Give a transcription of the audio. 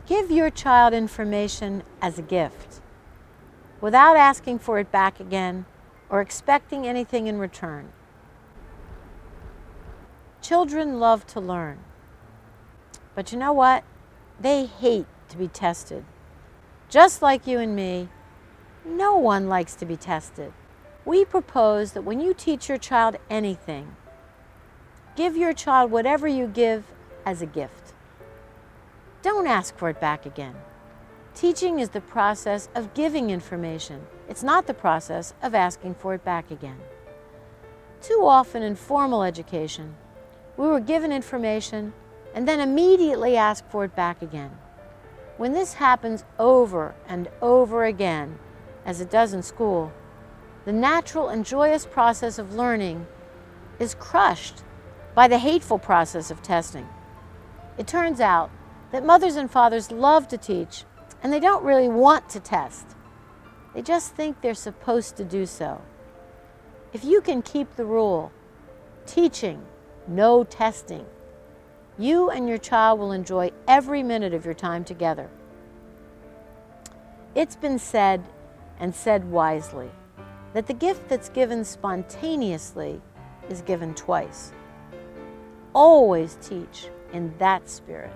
Give your child information as a gift, without asking for it back again or expecting anything in return. Children love to learn, but you know what? They hate to be tested. Just like you and me, no one likes to be tested. We propose that when you teach your child anything, give your child whatever you give as a gift. Don't ask for it back again. Teaching is the process of giving information. It's not the process of asking for it back again. Too often in formal education, we were given information and then immediately asked for it back again. When this happens over and over again, as it does in school, the natural and joyous process of learning is crushed by the hateful process of testing. It turns out that mothers and fathers love to teach, and they don't really want to test. They just think they're supposed to do so. If you can keep the rule, teaching, no testing, you and your child will enjoy every minute of your time together. It's been said, and said wisely, that the gift that's given spontaneously is given twice. Always teach in that spirit.